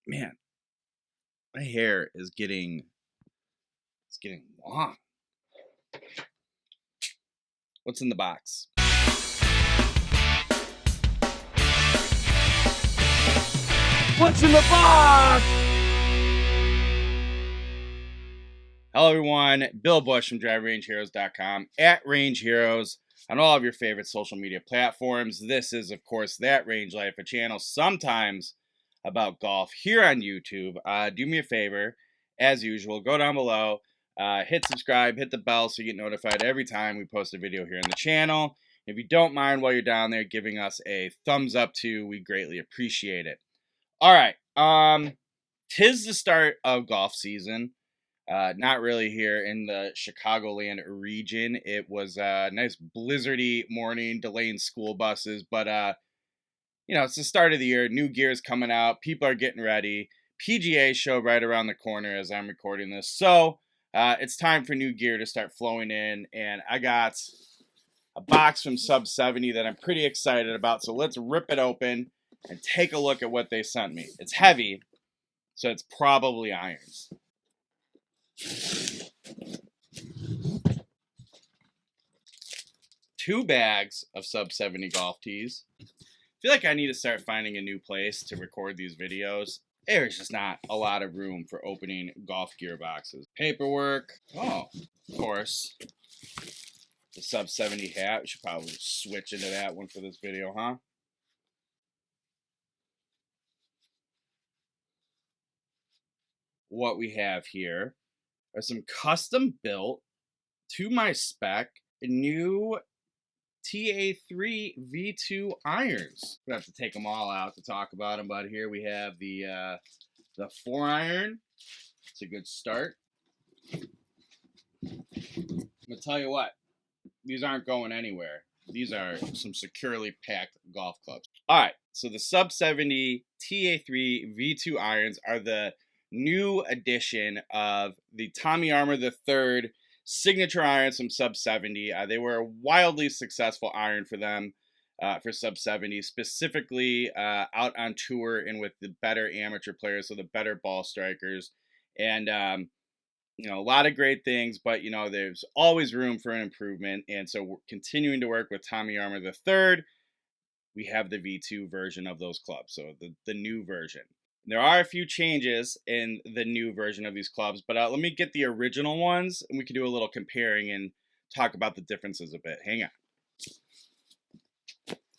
Man, my hair is getting long. What's in the box? What's in the box? Hello everyone, Bill Bush from DriveRangeHeroes.com, at Range Heroes on all of your favorite social media platforms. This is, of course, That Range Life, a channel sometimes about golf here on YouTube. Do me a favor, as usual, go down below, hit subscribe, hit the bell so you get notified every time we post a video here on the channel. If you don't mind while you're down there giving us a thumbs up too, we greatly appreciate it. All right, 'tis the start of golf season. Not really here in the Chicagoland region. It was a nice blizzardy morning, delaying school buses, but it's the start of the year. New gear's coming out. People are getting ready. PGA show right around the corner as I'm recording this. So it's time for new gear to start flowing in. And I got a box from Sub 70 that I'm pretty excited about. So let's rip it open and take a look at what they sent me. It's heavy, so it's probably irons. 2 bags of Sub 70 golf tees. I feel like I need to start finding a new place to record these videos. There's just not a lot of room for opening golf gear boxes. Paperwork. Oh, of course. The Sub 70 hat. We should probably switch into that one for this video, huh? What we have here are some custom built, to my spec, new TA3 V2 irons. We have to take them all out to talk about them, but here we have the 4-iron. It's a good start. I'm gonna tell you what, these aren't going anywhere. These are some securely packed golf clubs. All right, so the Sub 70 TA3 V2 irons are the new edition of the Tommy Armour III signature irons from Sub 70. They were a wildly successful iron for them, for Sub 70, specifically out on tour and with the better amateur players, so the better ball strikers. And, a lot of great things, but, there's always room for an improvement. And so we're continuing to work with Tommy Armour III. We have the V2 version of those clubs, so the new version. There are a few changes in the new version of these clubs, but let me get the original ones, and we can do a little comparing and talk about the differences a bit. Hang on.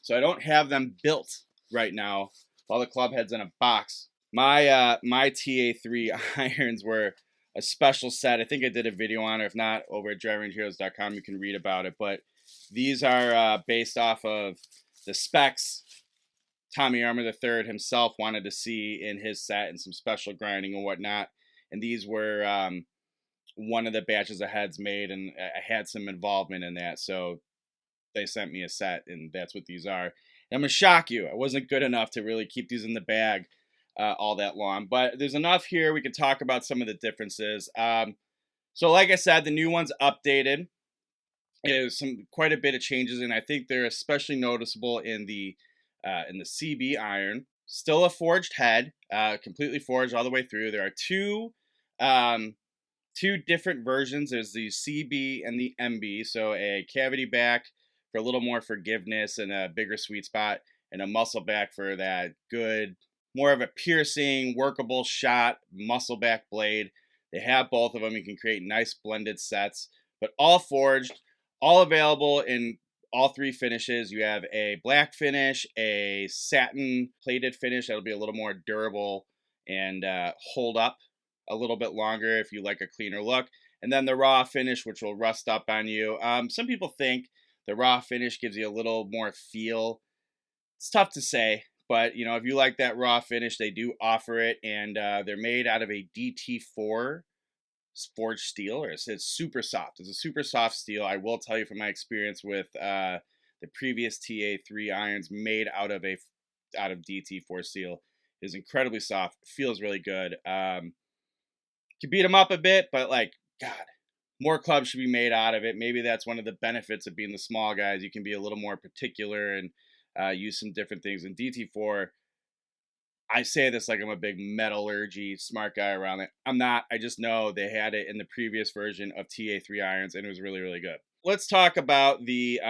So I don't have them built right now. All the club heads in a box. My TA3 irons were a special set. I think I did a video on it. If not, over at DriveRangeHeroes.com, you can read about it. But these are based off of the specs Tommy Armour III himself wanted to see in his set and some special grinding and whatnot. And these were one of the batches of heads made, and I had some involvement in that. So they sent me a set, and that's what these are. And I'm going to shock you. I wasn't good enough to really keep these in the bag all that long. But there's enough here. We can talk about some of the differences. So like I said, the new one's updated. There's quite a bit of changes, and I think they're especially noticeable in the CB iron. Still a forged head, completely forged all the way through. There are two different versions. There's the CB and the MB. So a cavity back for a little more forgiveness and a bigger sweet spot, and a muscle back for that good, more of a piercing, workable shot, muscle back blade. They have both of them. You can create nice blended sets, but all forged, all available in all 3 finishes. You have a black finish, a satin plated finish that'll be a little more durable and hold up a little bit longer if you like a cleaner look. And then the raw finish, which will rust up on you. Some people think the raw finish gives you a little more feel. It's tough to say, but if you like that raw finish, they do offer it, and they're made out of a DT4 forged steel, or it's super soft. It's a super soft steel. I will tell you from my experience with the previous TA3 irons made out of DT4 steel, is incredibly soft. Feels really good. Can beat them up a bit, but God, more clubs should be made out of it. Maybe that's one of the benefits of being the small guys. You can be a little more particular and use some different things. In DT4, I say this like I'm a big metallurgy smart guy around it. I'm not. I just know they had it in the previous version of TA3 irons, and it was really, really good. Let's talk about the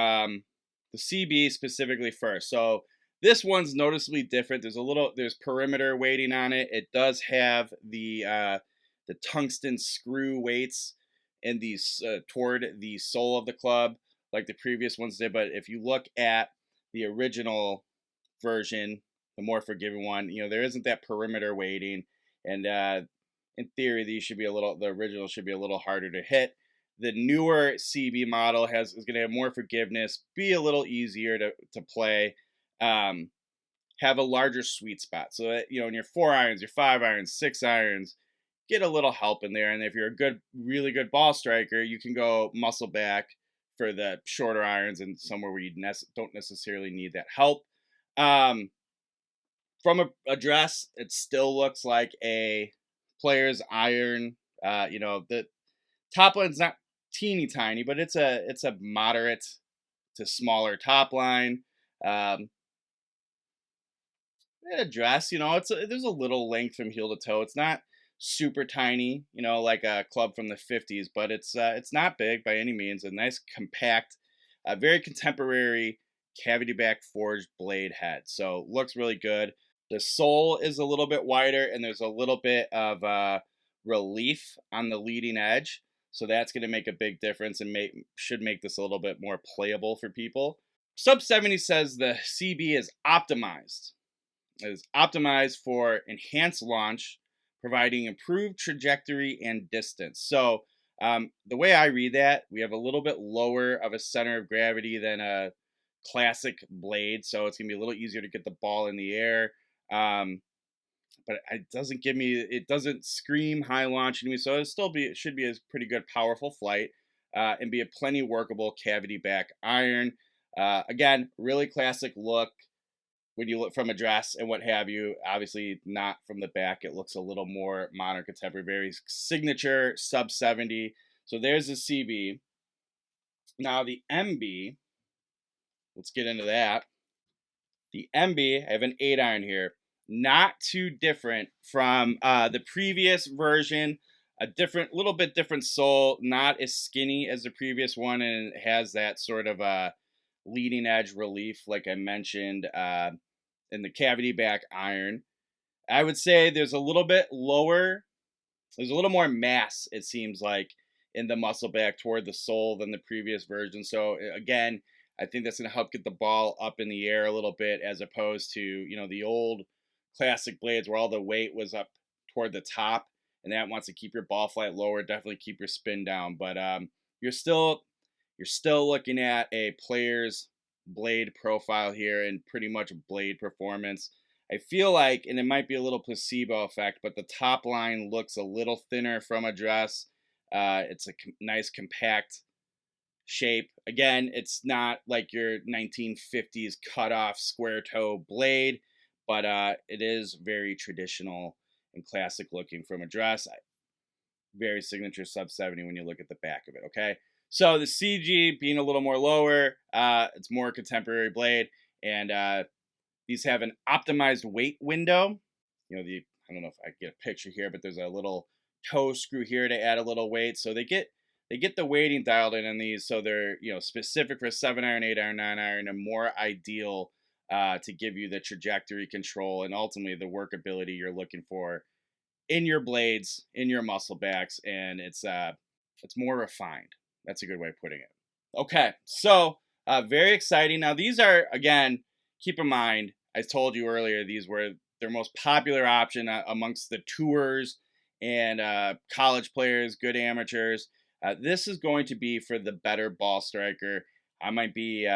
CB specifically first. So this one's noticeably different. There's perimeter weighting on it. It does have the tungsten screw weights in these toward the sole of the club, like the previous ones did. But if you look at the original version, the more forgiving one, there isn't that perimeter weighting, and in theory, the original should be a little harder to hit. The newer CB model is going to have more forgiveness, be a little easier to play, um, have a larger sweet spot. So that in your 4 irons, your 5 irons, 6 irons, get a little help in there. And if you're a really good ball striker, you can go muscle back for the shorter irons and somewhere where you don't necessarily need that help. Um, from a dress, it still looks like a player's iron. The top line's not teeny tiny, but it's a moderate to smaller top line. Um, a dress, there's a little length from heel to toe. It's not super tiny, like a club from the 50s, but it's not big by any means. A nice compact, very contemporary cavity back forged blade head. So looks really good. The sole is a little bit wider, and there's a little bit of relief on the leading edge. So that's going to make a big difference and should make this a little bit more playable for people. Sub 70 says the CB is optimized for enhanced launch, providing improved trajectory and distance. So the way I read that, we have a little bit lower of a center of gravity than a classic blade, so it's gonna be a little easier to get the ball in the air. But it doesn't scream high launch to me, so it should be a pretty good powerful flight, and be a plenty workable cavity back iron. Again, really classic look when you look from a dress and what have you. Obviously, not from the back. It looks a little more modern, contemporary, very signature sub 70. So there's the CB. Now the MB. Let's get into that. The MB, I have an 8 iron here. Not too different from the previous version. Little bit different sole. Not as skinny as the previous one, and it has that sort of leading edge relief, like I mentioned, in the cavity back iron. I would say there's a little more mass, it seems like, in the muscle back toward the sole than the previous version. So again, I think that's going to help get the ball up in the air a little bit, as opposed to the old classic blades where all the weight was up toward the top, and that wants to keep your ball flight lower, definitely keep your spin down. But you're still looking at a player's blade profile here and pretty much blade performance. I feel like, and it might be a little placebo effect, but the top line looks a little thinner from a dress. It's a nice compact shape. Again, it's not like your 1950s cut off square toe blade, but it is very traditional and classic looking from a dress. Very signature sub 70 when you look at the back of it. Okay. So the CG being a little more lower, it's more contemporary blade, and these have an optimized weight window. I don't know if I get a picture here, but there's a little toe screw here to add a little weight. So they get the weighting dialed in these, so they're specific for 7 iron, 8 iron, 9 iron, and more ideal to give you the trajectory control and ultimately the workability you're looking for in your blades, in your muscle backs, and it's more refined. That's a good way of putting it. Okay, so very exciting. Now these are, again, keep in mind, I told you earlier, these were their most popular option amongst the tours and college players, good amateurs. This is going to be for the better ball striker. I might be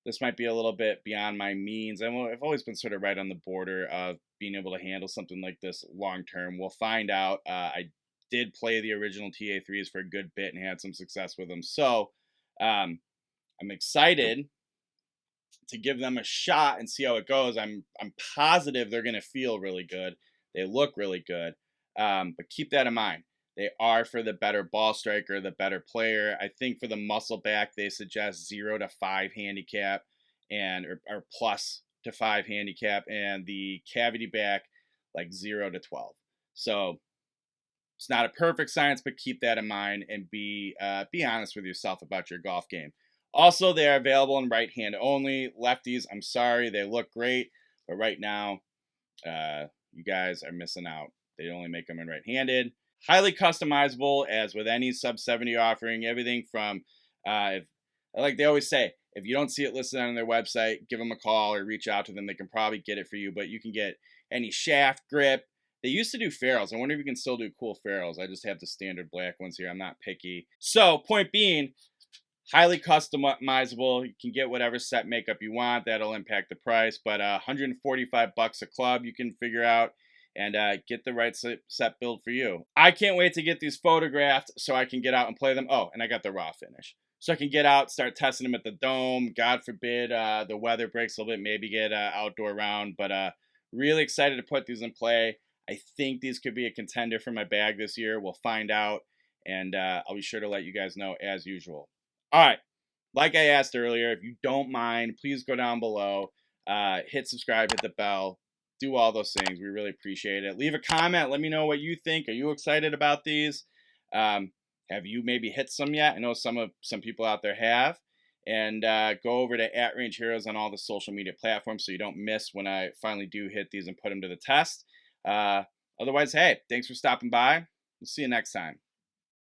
this might be a little bit beyond my means. I've always been sort of right on the border of being able to handle something like this long term. We'll find out. I did play the original TA3s for a good bit and had some success with them. So I'm excited to give them a shot and see how it goes. I'm positive they're going to feel really good. They look really good. But keep that in mind. They are for the better ball striker, the better player. I think for the muscle back, they suggest 0 to 5 handicap or plus to 5 handicap, and the cavity back like 0 to 12. So it's not a perfect science, but keep that in mind and be honest with yourself about your golf game. Also, they are available in right hand only. Lefties, I'm sorry, they look great, but right now, you guys are missing out. They only make them in right handed. Highly customizable, as with any sub 70 offering. Everything from, if, like they always say, if you don't see it listed on their website, give them a call or reach out to them. They can probably get it for you, but you can get any shaft, grip. They used to do ferrules. I wonder if you can still do cool ferrules. I just have the standard black ones here. I'm not picky. So, point being, highly customizable. You can get whatever set makeup you want. That'll impact the price, but 145 bucks a club you can figure out and get the right set build for you. I can't wait to get these photographed so I can get out and play them. Oh, and I got the raw finish. So I can get out, start testing them at the dome. God forbid the weather breaks a little bit, maybe get an outdoor round. But really excited to put these in play. I think these could be a contender for my bag this year. We'll find out, and I'll be sure to let you guys know as usual. All right. Like I asked earlier, if you don't mind, please go down below, hit subscribe, hit the bell, do all those things. We really appreciate it. Leave a comment. Let me know what you think. Are you excited about these? Have you maybe hit some yet? I know some people out there have. And go over to @RangeHeroes on all the social media platforms so you don't miss when I finally do hit these and put them to the test. Otherwise, hey, thanks for stopping by. We'll see you next time.